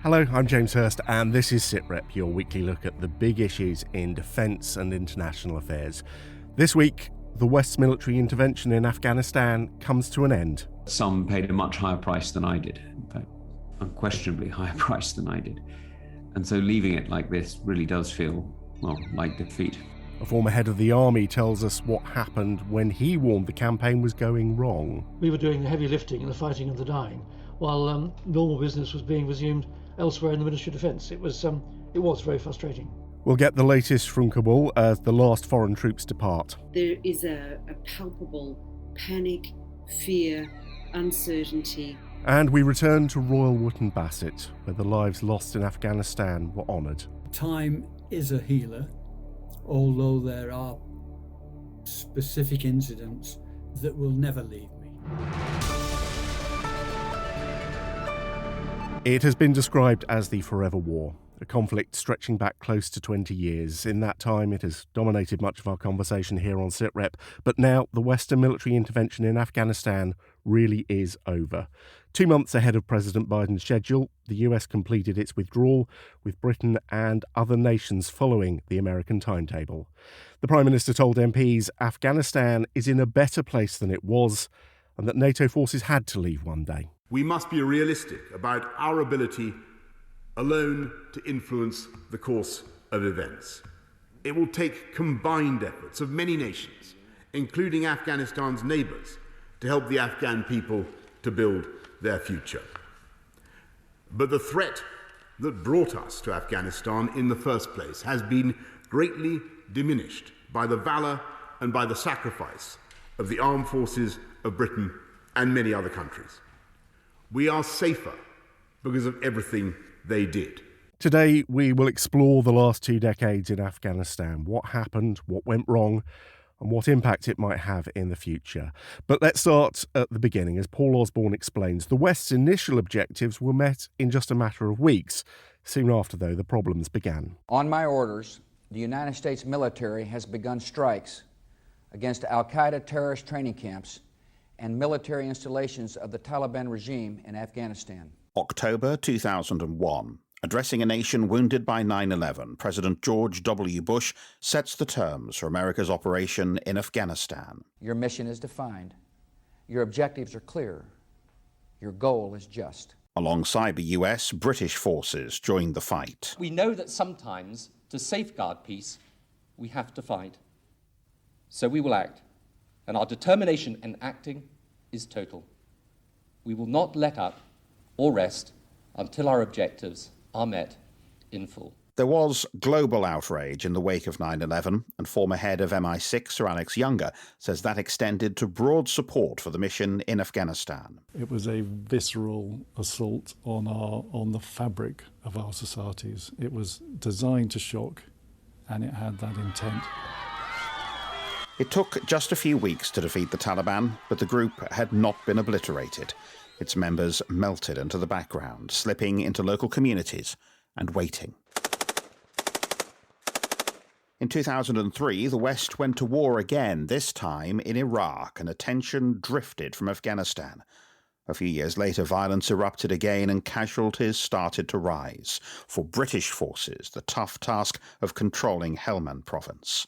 Hello, I'm James Hurst, and this is SitRep, your weekly look at the big issues in defence and international affairs. This week, the West's military intervention in Afghanistan comes to an end. Some paid a much higher price than I did, in fact, unquestionably higher price than I did. And so leaving it like this really does feel, well, like defeat. A former head of the army tells us what happened when he warned the campaign was going wrong. We were doing the heavy lifting and the fighting and the dying, while normal business was being resumed elsewhere in the Ministry of Defence. It was very frustrating. We'll get the latest from Kabul as the last foreign troops depart. There is a palpable panic, fear, uncertainty. And we return to Royal Wootton Bassett, where the lives lost in Afghanistan were honoured. Time is a healer, although there are specific incidents that will never leave me. It has been described as the forever war, a conflict stretching back close to 20 years. In that time, it has dominated much of our conversation here on SitRep, but now the Western military intervention in Afghanistan really is over. 2 months ahead of President Biden's schedule, the US completed its withdrawal, with Britain and other nations following the American timetable. The Prime Minister told MPs Afghanistan is in a better place than it was, and that NATO forces had to leave one day. We must be realistic about our ability alone to influence the course of events. It will take combined efforts of many nations, including Afghanistan's neighbours, to help the Afghan people to build their future. But the threat that brought us to Afghanistan in the first place has been greatly diminished by the valour and by the sacrifice of the armed forces of Britain and many other countries. We are safer because of everything they did. Today, we will explore the last 2 decades in Afghanistan, what happened, what went wrong, and what impact it might have in the future. But let's start at the beginning. As Paul Osborne explains, the West's initial objectives were met in just a matter of weeks. Soon after, though, the problems began. On my orders, the United States military has begun strikes against al-Qaeda terrorist training camps and military installations of the Taliban regime in Afghanistan. October 2001. Addressing a nation wounded by 9/11, President George W. Bush sets the terms for America's operation in Afghanistan. Your mission is defined. Your objectives are clear. Your goal is just. Alongside the US, British forces joined the fight. We know that sometimes, to safeguard peace, we have to fight. So we will act. And our determination in acting is total. We will not let up or rest until our objectives are met in full. There was global outrage in the wake of 9/11, and former head of MI6, Sir Alex Younger, says that extended to broad support for the mission in Afghanistan. It was a visceral assault on the fabric of our societies. It was designed to shock, and it had that intent. It took just a few weeks to defeat the Taliban, but the group had not been obliterated. Its members melted into the background, slipping into local communities and waiting. In 2003, the West went to war again, this time in Iraq, and attention drifted from Afghanistan. A few years later, violence erupted again and casualties started to rise. For British forces, the tough task of controlling Helmand province.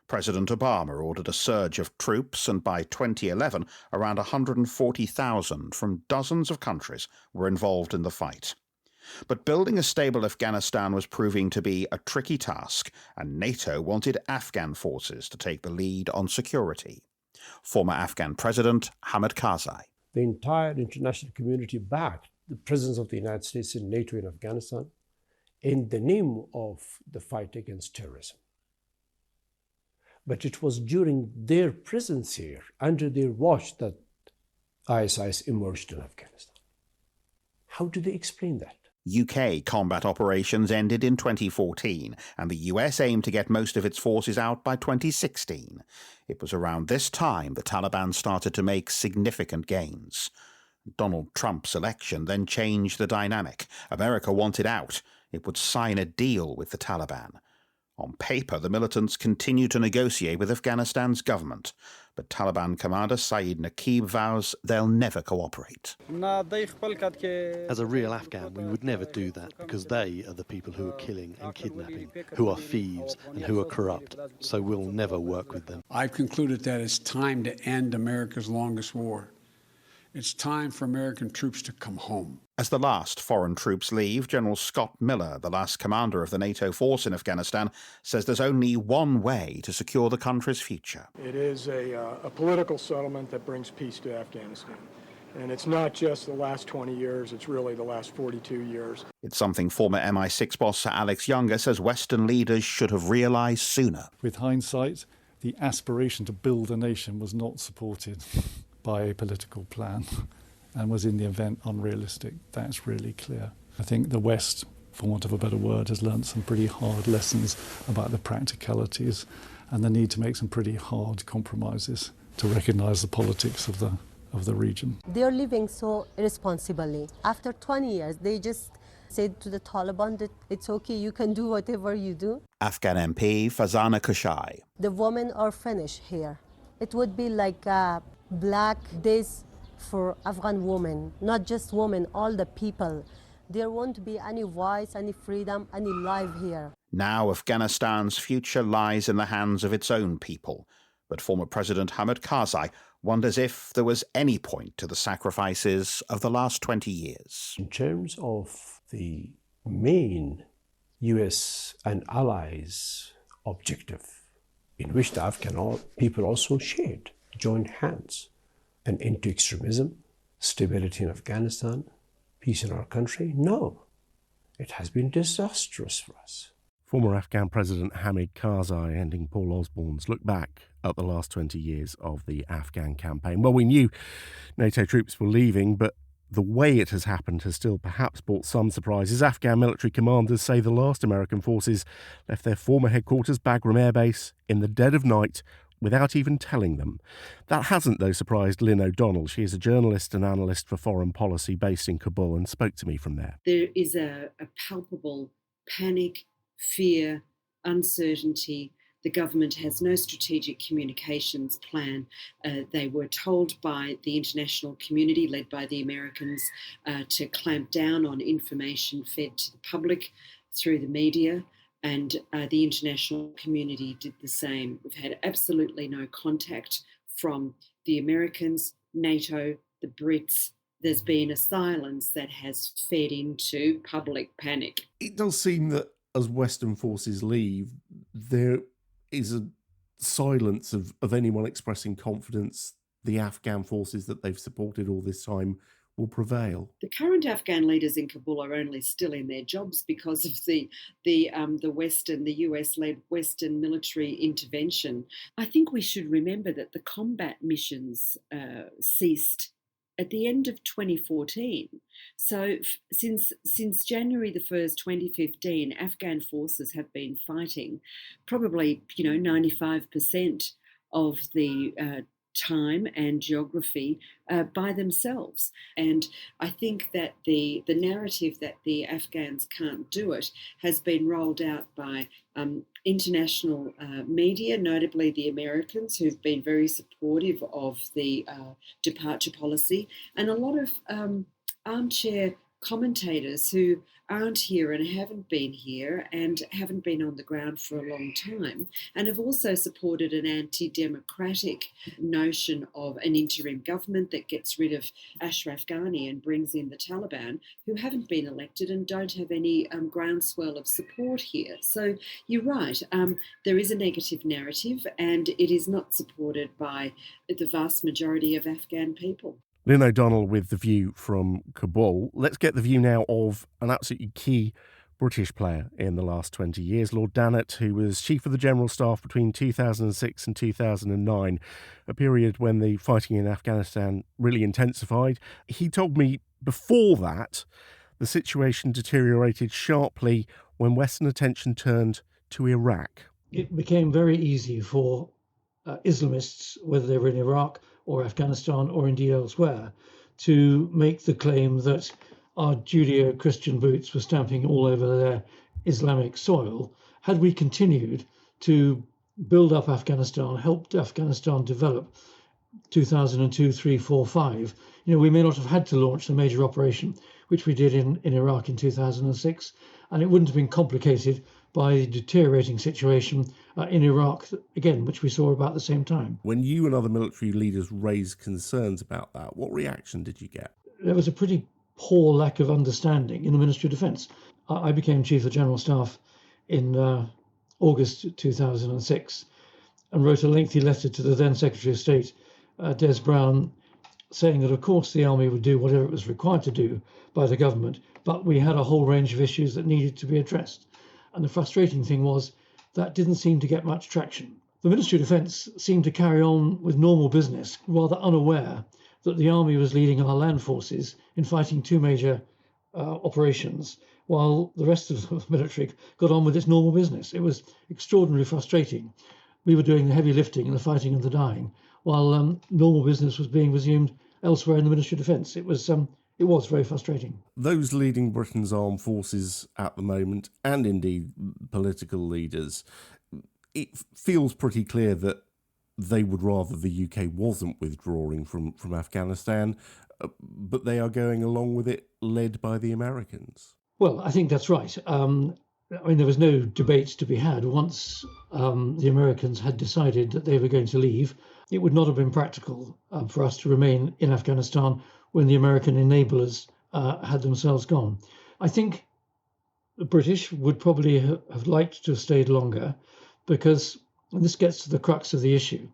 President Obama ordered a surge of troops, and by 2011, around 140,000 from dozens of countries were involved in the fight. But building a stable Afghanistan was proving to be a tricky task, and NATO wanted Afghan forces to take the lead on security. Former Afghan President Hamid Karzai. The entire international community backed the presence of the United States in NATO in Afghanistan in the name of the fight against terrorism. But it was during their presence here, under their watch, that ISIS emerged in Afghanistan. How do they explain that? UK combat operations ended in 2014, and the US aimed to get most of its forces out by 2016. It was around this time the Taliban started to make significant gains. Donald Trump's election then changed the dynamic. America wanted out. It would sign a deal with the Taliban. On paper, the militants continued to negotiate with Afghanistan's government, But Taliban commander Saeed Naqib vows they'll never cooperate. As a real Afghan, we would never do that because they are the people who are killing and kidnapping, who are thieves and who are corrupt. So we'll never work with them. I've concluded that it's time to end America's longest war. It's time for American troops to come home. As the last foreign troops leave, General Scott Miller, the last commander of the NATO force in Afghanistan, says there's only one way to secure the country's future. It is a political settlement that brings peace to Afghanistan. And it's not just the last 20 years, it's really the last 42 years. It's something former MI6 boss Sir Alex Younger says Western leaders should have realised sooner. With hindsight, the aspiration to build a nation was not supported by a political plan and was in the event unrealistic. That's really clear. I think the West, for want of a better word, has learnt some pretty hard lessons about the practicalities and the need to make some pretty hard compromises to recognise the politics of the region. They're living so irresponsibly. After 20 years, they just said to the Taliban that it's okay, you can do whatever you do. Afghan MP Fazana Kushai. The women are finished here. It would be like black days for Afghan women, not just women, all the people. There won't be any voice, any freedom, any life here. Now Afghanistan's future lies in the hands of its own people. But former President Hamid Karzai wonders if there was any point to the sacrifices of the last 20 years. In terms of the main US and allies' objective, in which the Afghan people also shared, joined hands, an end to extremism, stability in Afghanistan, peace in our country? No. It has been disastrous for us. Former Afghan President Hamid Karzai ending Paul Osborne's look back at the last 20 years of the Afghan campaign. Well, we knew NATO troops were leaving, but the way it has happened has still perhaps brought some surprises. Afghan military commanders say the last American forces left their former headquarters, Bagram Air Base, in the dead of night without even telling them. That hasn't, though, surprised Lynn O'Donnell. She is a journalist and analyst for foreign policy based in Kabul and spoke to me from there. There is a palpable panic, fear, uncertainty. The government has no strategic communications plan. They were told by the international community, led by the Americans, to clamp down on information fed to the public through the media, and the international community did the same. We've had absolutely no contact from the Americans, NATO, the Brits. There's been a silence that has fed into public panic. It does seem that as Western forces leave, there is a silence of anyone expressing confidence the Afghan forces that they've supported all this time will prevail. The current Afghan leaders in Kabul are only still in their jobs because of the US-led Western military intervention. I think we should remember that the combat missions ceased at the end of 2014. So since January the 1st, 2015, Afghan forces have been fighting probably, 95% of the time and geography by themselves. And I think that the narrative that the Afghans can't do it has been rolled out by international media, notably the Americans, who've been very supportive of the departure policy, and a lot of armchair commentators who aren't here and haven't been here and haven't been on the ground for a long time, and have also supported an anti-democratic notion of an interim government that gets rid of Ashraf Ghani and brings in the Taliban, who haven't been elected and don't have any groundswell of support here. So you're right, there is a negative narrative and it is not supported by the vast majority of Afghan people. Lynn O'Donnell with The View from Kabul. Let's get the view now of an absolutely key British player in the last 20 years, Lord Dannatt, who was Chief of the General Staff between 2006 and 2009, a period when the fighting in Afghanistan really intensified. He told me before that the situation deteriorated sharply when Western attention turned to Iraq. It became very easy for Islamists, whether they were in Iraq or Afghanistan or indeed elsewhere, to make the claim that our Judeo-Christian boots were stamping all over their Islamic soil had we continued to build up Afghanistan, helped Afghanistan develop 2002, 3, 4, 5, we may not have had to launch the major operation, which we did in Iraq in 2006, and it wouldn't have been complicated by the deteriorating situation in Iraq, again, which we saw about the same time. When you and other military leaders raised concerns about that, what reaction did you get? There was a pretty poor lack of understanding in the Ministry of Defence. I became Chief of General Staff in August 2006 and wrote a lengthy letter to the then Secretary of State, Des Brown, saying that, of course, the army would do whatever it was required to do by the government, but we had a whole range of issues that needed to be addressed. And the frustrating thing was that didn't seem to get much traction. The Ministry of Defence seemed to carry on with normal business, rather unaware that the army was leading our land forces in fighting two major operations, while the rest of the military got on with its normal business. It was extraordinarily frustrating. We were doing the heavy lifting and the fighting and the dying, while normal business was being resumed elsewhere in the Ministry of Defence. It was very frustrating. Those leading Britain's armed forces at the moment, and indeed political leaders, it feels pretty clear that they would rather the UK wasn't withdrawing from Afghanistan, but they are going along with it, led by the Americans. Well, I think that's right. There was no debate to be had. Once the Americans had decided that they were going to leave, it would not have been practical for us to remain in Afghanistan when the American enablers had themselves gone. I think the British would probably have liked to have stayed longer because, and this gets to the crux of the issue,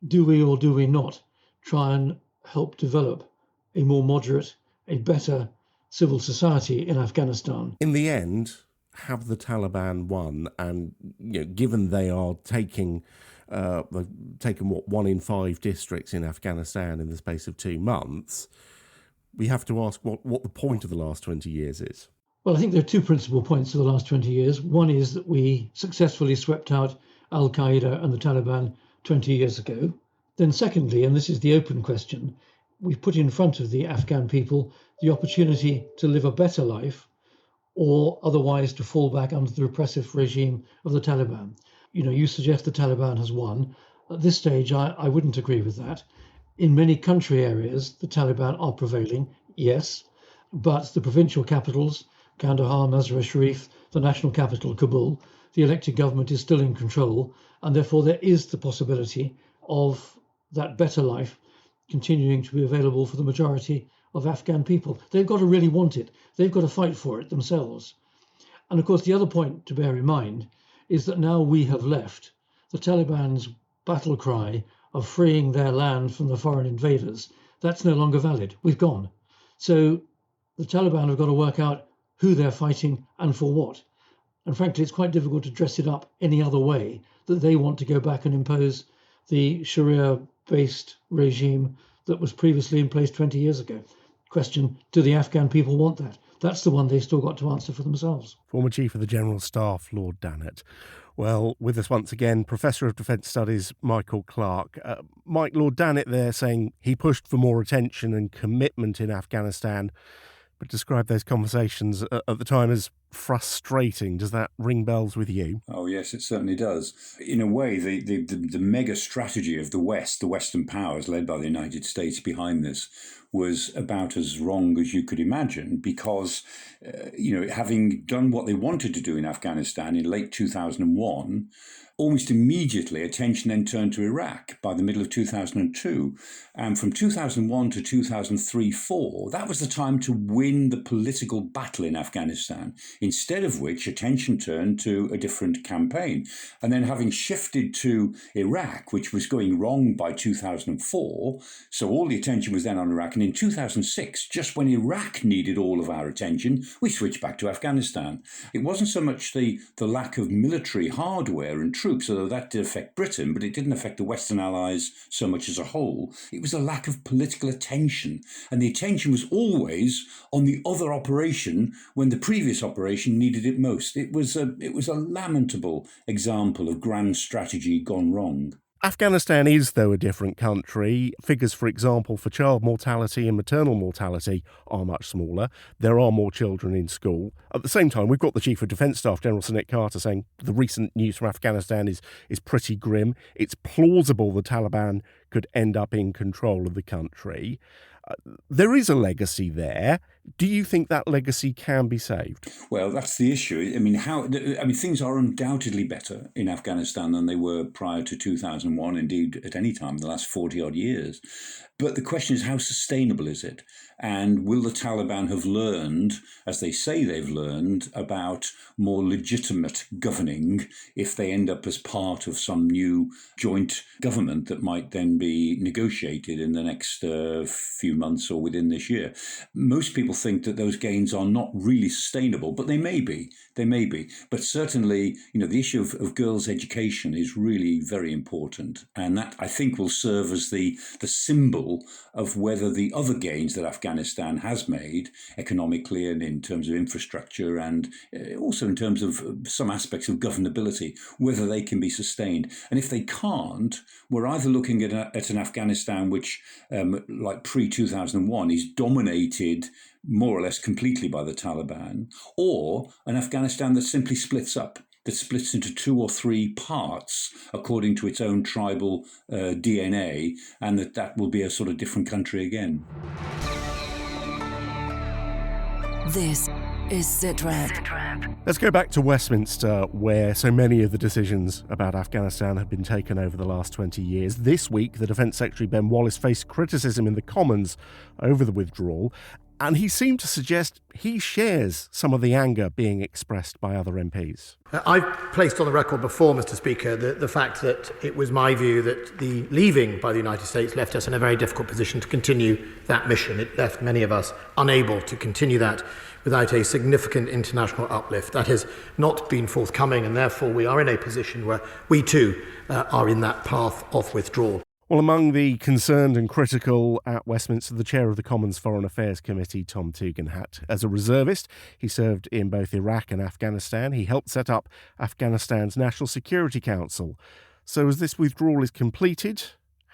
do we or do we not try and help develop a more moderate, a better civil society in Afghanistan? In the end, have the Taliban won? And given they are taking, they've taken 1 in 5 districts in Afghanistan in the space of 2 months, we have to ask what the point of the last 20 years is. Well, I think there are 2 principal points of the last 20 years. One is that we successfully swept out Al-Qaeda and the Taliban 20 years ago. Then secondly, and this is the open question, we've put in front of the Afghan people the opportunity to live a better life or otherwise to fall back under the repressive regime of the Taliban. You suggest the Taliban has won. At this stage, I wouldn't agree with that. In many country areas, the Taliban are prevailing, yes, but the provincial capitals, Kandahar, Mazar-e-Sharif, the national capital, Kabul, the elected government is still in control, and therefore there is the possibility of that better life continuing to be available for the majority of Afghan people. They've got to really want it. They've got to fight for it themselves. And of course, the other point to bear in mind is that now we have left, the Taliban's battle cry of freeing their land from the foreign invaders, that's no longer valid. We've gone. So the Taliban have got to work out who they're fighting and for what. And frankly, it's quite difficult to dress it up any other way that they want to go back and impose the Sharia-based regime that was previously in place 20 years ago. Question, do the Afghan people want that? That's the one they've still got to answer for themselves. Former Chief of the General Staff, Lord Dannatt. Well, with us once again, Professor of Defence Studies, Michael Clarke. Mike, Lord Dannatt there saying he pushed for more attention and commitment in Afghanistan, but described those conversations at the time as frustrating. Does that ring bells with you? Oh, yes, it certainly does. In a way, the mega strategy of the West, the Western powers led by the United States behind this, was about as wrong as you could imagine because, having done what they wanted to do in Afghanistan in late 2001, almost immediately, attention then turned to Iraq by the middle of 2002. And from 2001 to 2003-04, that was the time to win the political battle in Afghanistan, instead of which attention turned to a different campaign. And then having shifted to Iraq, which was going wrong by 2004, so all the attention was then on Iraq. And in 2006, just when Iraq needed all of our attention, we switched back to Afghanistan. It wasn't so much the lack of military hardware and troops, although that did affect Britain, but it didn't affect the Western allies so much as a whole. It was a lack of political attention, and the attention was always on the other operation when the previous operation needed it most. It was a lamentable example of grand strategy gone wrong. Afghanistan is, though, a different country. Figures, for example, for child mortality and maternal mortality are much smaller. There are more children in school. At the same time, we've got the Chief of Defence Staff, General Sinead Carter, saying the recent news from Afghanistan is pretty grim. It's plausible the Taliban could end up in control of the country. There is a legacy there. Do you think that legacy can be saved? Well, that's the issue. I mean, things are undoubtedly better in Afghanistan than they were prior to 2001, indeed at any time in the last 40-odd years. But the question is, how sustainable is it? And will the Taliban have learned, as they say they've learned, about more legitimate governing if they end up as part of some new joint government that might then be negotiated in the next few months or within this year? Most people think that those gains are not really sustainable, but they may be. They may be. But certainly, the issue of girls' education is really very important. And that, I think, will serve as the symbol of whether the other gains that Afghanistan has made economically and in terms of infrastructure and also in terms of some aspects of governability, whether they can be sustained. And if they can't, we're either looking at an Afghanistan which, like pre-2001, is dominated more or less completely by the Taliban, or an Afghanistan that simply splits up, that splits into 2 or 3 parts according to its own tribal DNA, and that will be a sort of different country again. This is SITREP. Let's go back to Westminster, where so many of the decisions about Afghanistan have been taken over the last 20 years. This week, the Defence Secretary Ben Wallace faced criticism in the Commons over the withdrawal, and he seemed to suggest he shares some of the anger being expressed by other MPs. I've placed on the record before, Mr. Speaker, the fact that it was my view that the leaving by the United States left us in a very difficult position to continue that mission. It left many of us unable to continue that without a significant international uplift. That has not been forthcoming, and therefore we are in a position where we too are in that path of withdrawal. Well, among the concerned and critical at Westminster, the chair of the Commons Foreign Affairs Committee, Tom Tugendhat. As a reservist, he served in both Iraq and Afghanistan. He helped set up Afghanistan's National Security Council. So as this withdrawal is completed,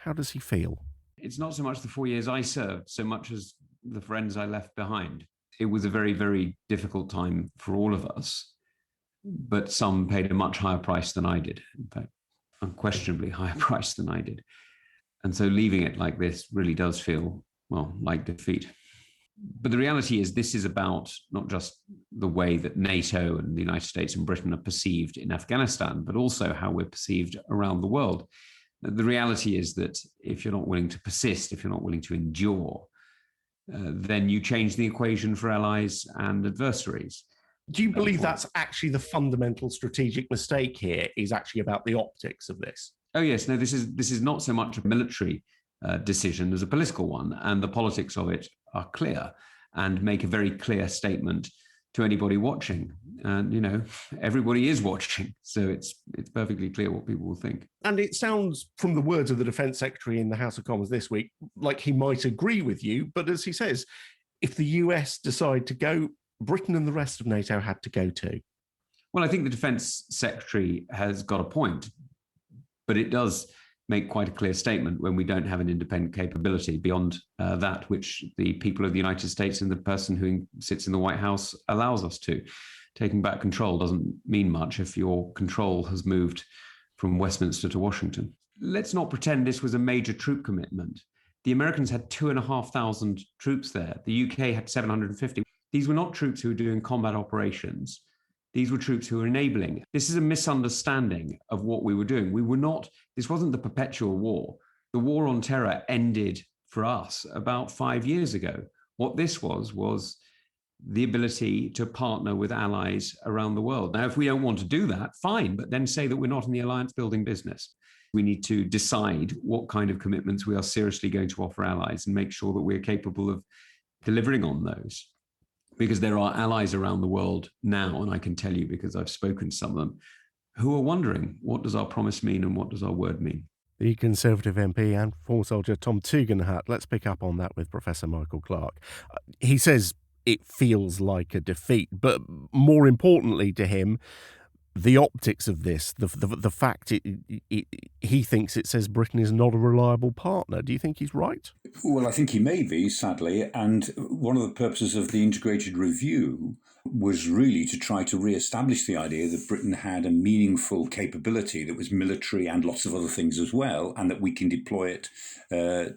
how does he feel? It's not so much the 4 years I served, so much as the friends I left behind. It was a very, very difficult time for all of us, but some paid a much higher price than I did. In fact, unquestionably higher price than I did. And so leaving it like this really does feel, well, like defeat. But the reality is this is about not just the way that NATO and the United States and Britain are perceived in Afghanistan, but also how we're perceived around the world. The reality is that if you're not willing to persist, if you're not willing to endure, then you change the equation for allies and adversaries. Do you believe that's actually the fundamental strategic mistake here, is actually about the optics of this? Oh, yes. No, this is not so much a military decision as a political one, and the politics of it are clear and make a very clear statement to anybody watching. And, everybody is watching, so it's perfectly clear what people will think. And it sounds, from the words of the Defence Secretary in the House of Commons this week, like he might agree with you, but as he says, if the US decide to go, Britain and the rest of NATO had to go too. Well, I think the Defence Secretary has got a point. But it does make quite a clear statement when we don't have an independent capability beyond that which the people of the United States and the person who sits in the White House allows us to. Taking back control doesn't mean much if your control has moved from Westminster to Washington. Let's not pretend this was a major troop commitment. The Americans had 2,500 troops there. The UK had 750. These were not troops who were doing combat operations. These were troops who were enabling. This is a misunderstanding of what we were doing. This wasn't the perpetual war. The war on terror ended for us about 5 years ago. What this was the ability to partner with allies around the world. Now, if we don't want to do that, fine, but then say that we're not in the alliance building business. We need to decide what kind of commitments we are seriously going to offer allies and make sure that we're capable of delivering on those. Because there are allies around the world now, and I can tell you because I've spoken to some of them, who are wondering, what does our promise mean and what does our word mean? The Conservative MP and former soldier Tom Tugendhat. Let's pick up on that with Professor Michael Clarke. He says it feels like a defeat, but more importantly to him, the optics of this, the fact he thinks it says Britain is not a reliable partner. Do you think he's right? Well, I think he may be, sadly. And one of the purposes of the integrated review was really to try to re-establish the idea that Britain had a meaningful capability that was military and lots of other things as well, and that we can deploy it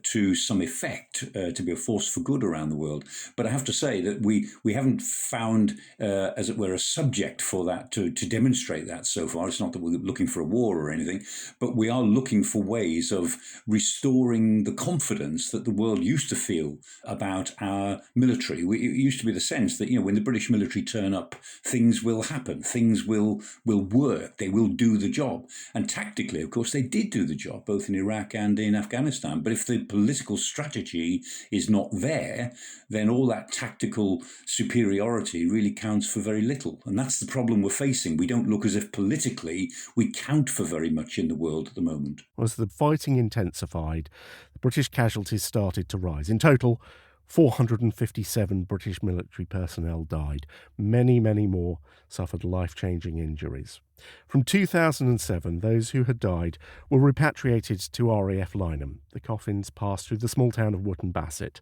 to some effect to be a force for good around the world. But I have to say that we haven't found, as it were, a subject for that to demonstrate that so far. It's not that we're looking for a war or anything, but we are looking for ways of restoring the confidence that the world used to feel about our military. It used to be the sense that, when the British military turn up, things will happen, things will work, they will do the job. And tactically, of course, they did do the job, both in Iraq and in Afghanistan. But if the political strategy is not there, then all that tactical superiority really counts for very little. And that's the problem we're facing. We don't look as if politically we count for very much in the world at the moment. As the fighting intensified, the British casualties started to rise. In total, 457 British military personnel died. Many, many more suffered life-changing injuries. From 2007, those who had died were repatriated to RAF Lynham. The coffins passed through the small town of Wootton Bassett.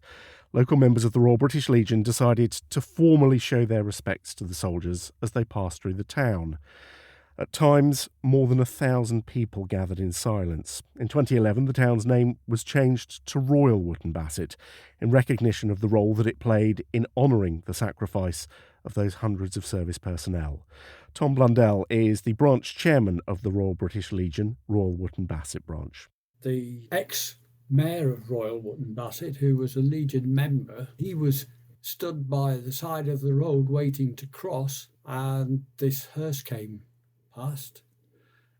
Local members of the Royal British Legion decided to formally show their respects to the soldiers as they passed through the town. At times, more than 1,000 people gathered in silence. In 2011, the town's name was changed to Royal Wootton Bassett in recognition of the role that it played in honouring the sacrifice of those hundreds of service personnel. Tom Blundell is the branch chairman of the Royal British Legion, Royal Wootton Bassett branch. The ex-mayor of Royal Wootton Bassett, who was a Legion member, he was stood by the side of the road waiting to cross, and this hearse came past,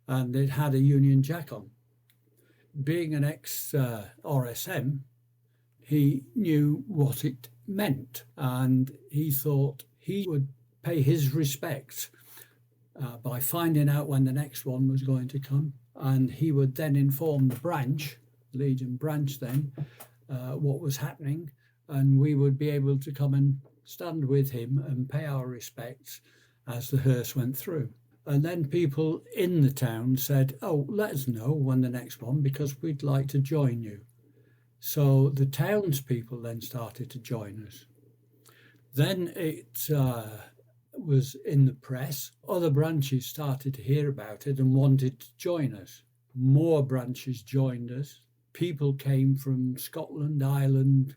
and it had a Union Jack on. Being an ex-RSM, he knew what it meant, and he thought he would pay his respects by finding out when the next one was going to come, and he would then inform the branch, Legion branch then, what was happening, and we would be able to come and stand with him and pay our respects as the hearse went through. And then people in the town said, "Oh, let us know when the next one, because we'd like to join you." So the townspeople then started to join us. Then it was in the press. Other branches started to hear about it and wanted to join us. More branches joined us. People came from Scotland, Ireland.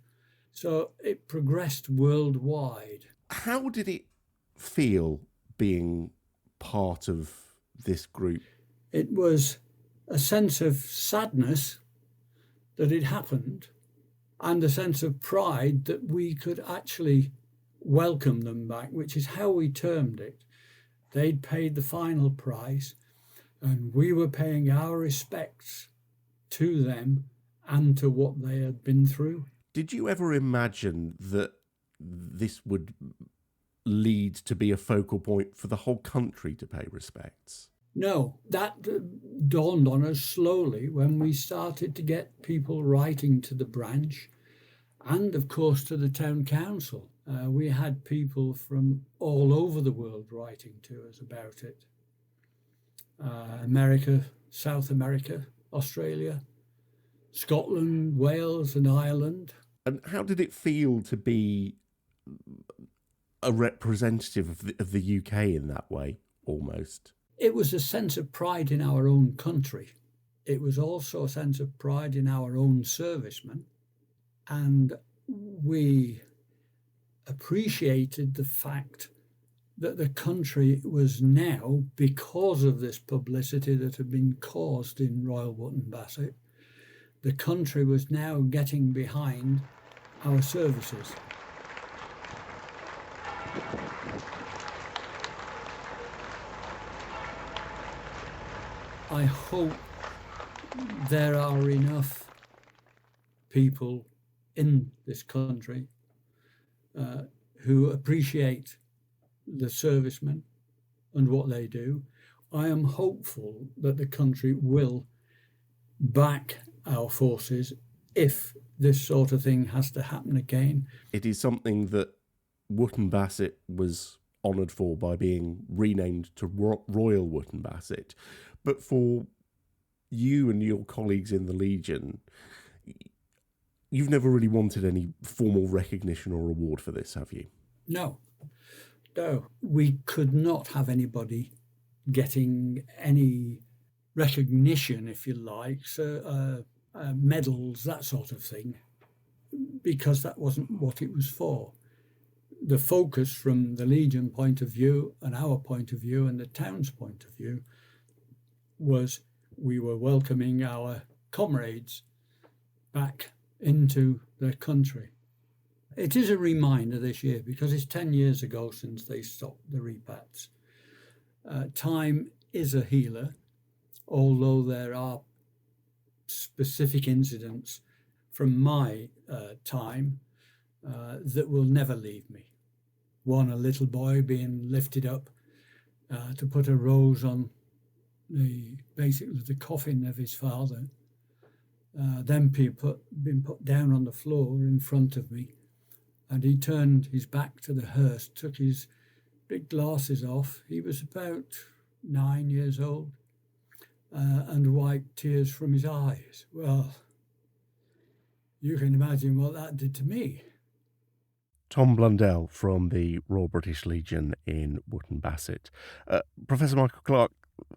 So it progressed worldwide. How did it feel being part of this group? It was a sense of sadness that it happened, and a sense of pride that we could actually welcome them back, which is how we termed it. They'd paid the final price, and we were paying our respects to them and to what they had been through. Did you ever imagine that this would lead to be a focal point for the whole country to pay respects? No, that dawned on us slowly when we started to get people writing to the branch and, of course, to the town council. We had people from all over the world writing to us about it. America, South America, Australia, Scotland, Wales and Ireland. And how did it feel to be a representative of the UK in that way, almost? It was a sense of pride in our own country. It was also a sense of pride in our own servicemen. And we appreciated the fact that the country was now, because of this publicity that had been caused in Royal Wootton Bassett, the country was now getting behind our services. I hope there are enough people in this country who appreciate the servicemen and what they do. I am hopeful that the country will back our forces if this sort of thing has to happen again. It is something that Wootton Bassett was honoured for by being renamed to Royal Wootton Bassett. But for you and your colleagues in the Legion, you've never really wanted any formal recognition or award for this, have you? No. We could not have anybody getting any recognition, if you like, medals, that sort of thing, because that wasn't what it was for. The focus from the Legion point of view and our point of view and the town's point of view was we were welcoming our comrades back into their country. It is a reminder this year because it's 10 years ago since they stopped the repats. Time is a healer, although there are specific incidents from my time that will never leave me. One, a little boy being lifted up to put a rose on basically the coffin of his father. Then being put down on the floor in front of me, and he turned his back to the hearse, took his big glasses off. He was about 9 years old, and wiped tears from his eyes. Well, you can imagine what that did to me. Tom Blundell from the Royal British Legion in Wootton Bassett. Professor Michael Clarke,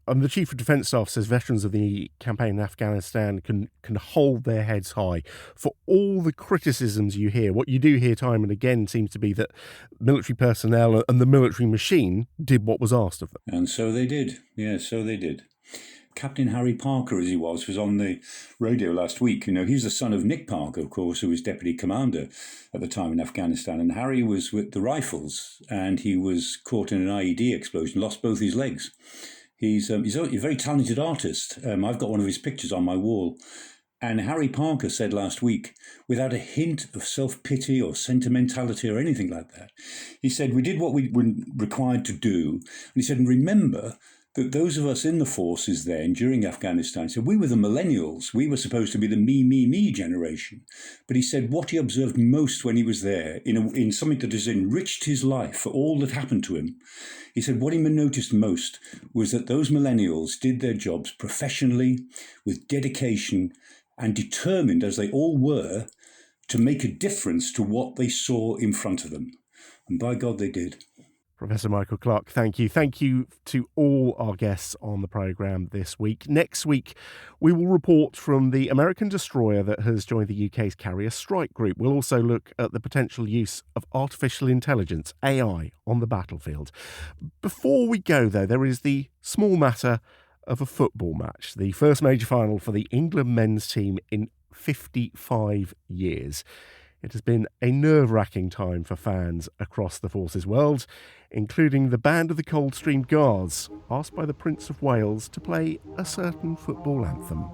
the Chief of Defence Staff says veterans of the campaign in Afghanistan can hold their heads high. For all the criticisms you hear, what you do hear time and again seems to be that military personnel and the military machine did what was asked of them. And so they did. Yeah, so they did. Captain Harry Parker, as he was on the radio last week. You know, he's the son of Nick Parker, of course, who was deputy commander at the time in Afghanistan. And Harry was with the Rifles, and he was caught in an IED explosion, lost both his legs. He's a very talented artist. I've got one of his pictures on my wall. And Harry Parker said last week, without a hint of self-pity or sentimentality or anything like that, he said, we did what we were required to do. And he said, and remember that those of us in the forces then during Afghanistan said we were the millennials. We were supposed to be the me generation. But he said what he observed most when he was there in something that has enriched his life for all that happened to him. He said what he noticed most was that those millennials did their jobs professionally, with dedication, and determined, as they all were, to make a difference to what they saw in front of them. And by God, they did. Professor Michael Clarke, thank you. Thank you to all our guests on the programme this week. Next week, we will report from the American destroyer that has joined the UK's Carrier Strike Group. We'll also look at the potential use of artificial intelligence, AI, on the battlefield. Before we go, though, there is the small matter of a football match, the first major final for the England men's team in 55 years. It has been a nerve-wracking time for fans across the forces world, including the band of the Coldstream Guards, asked by the Prince of Wales to play a certain football anthem.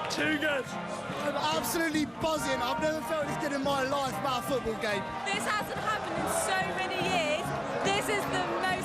Too good. An absolutely buzzing. I've never felt this good in my life about a football game. This hasn't happened in so many years. This is the most